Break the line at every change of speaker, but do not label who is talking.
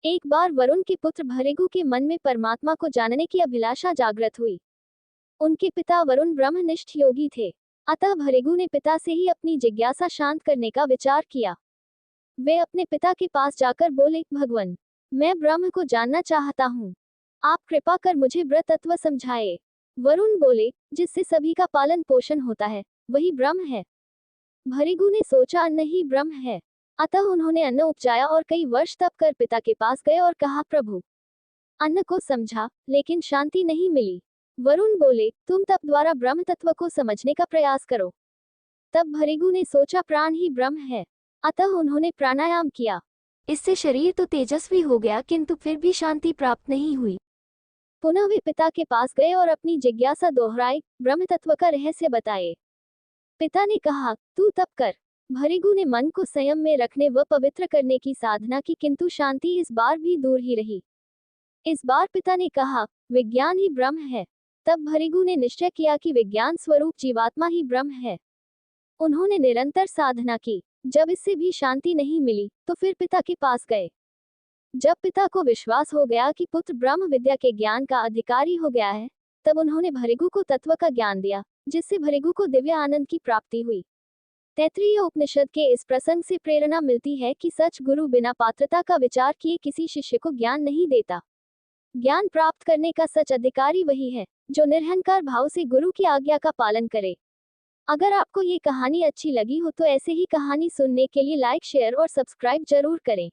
एक बार वरुण के पुत्र भृगु के मन में परमात्मा को जानने की अभिलाषा जागृत हुई। उनके पिता वरुण ब्रह्मनिष्ठ योगी थे, अतः भृगु ने पिता से ही अपनी जिज्ञासा शांत करने का विचार किया। वे अपने पिता के पास जाकर बोले, भगवान, मैं ब्रह्म को जानना चाहता हूँ, आप कृपा कर मुझे ब्रह्म तत्व समझाए। वरुण बोले, जिससे सभी का पालन पोषण होता है वही ब्रह्म है। भृगु ने सोचा, अन्न ही ब्रह्म है, अतः उन्होंने अन्न उपजाया और कई वर्ष तप कर पिता के पास गए और कहा, प्रभु, अन्न को समझा लेकिन शांति नहीं मिली। वरुण बोले, तुम तप द्वारा ब्रह्म तत्व को समझने का प्रयास करो। तब भृगु ने सोचा, प्राण ही ब्रह्म है, अतः उन्होंने प्राणायाम किया। इससे शरीर तो तेजस्वी हो गया, किंतु फिर भी शांति प्राप्त नहीं हुई। पुनः वे पिता के पास गए और अपनी जिज्ञासा दोहराई, ब्रह्म तत्व का रहस्य बताए। पिता ने कहा, तू तप कर। भृगु ने मन को संयम में रखने व पवित्र करने की साधना की, किंतु शांति इस बार भी दूर ही रही। इस बार पिता ने कहा, विज्ञान ही ब्रह्म है। तब भृगु ने निश्चय किया कि विज्ञान स्वरूप जीवात्मा ही ब्रह्म है। उन्होंने निरंतर साधना की। जब इससे भी शांति नहीं मिली तो फिर पिता के पास गए। जब पिता को विश्वास हो गया कि पुत्र ब्रह्म विद्या के ज्ञान का अधिकारी हो गया है, तब उन्होंने भृगु को तत्व का ज्ञान दिया, जिससे भृगु को दिव्य आनंद की प्राप्ति हुई। तैत्तिरीय उपनिषद के इस प्रसंग से प्रेरणा मिलती है कि सच गुरु बिना पात्रता का विचार किए किसी शिष्य को ज्ञान नहीं देता। ज्ञान प्राप्त करने का सच अधिकारी वही है जो निरहंकार भाव से गुरु की आज्ञा का पालन करे। अगर आपको ये कहानी अच्छी लगी हो तो ऐसे ही कहानी सुनने के लिए लाइक, शेयर और सब्सक्राइब जरूर करें।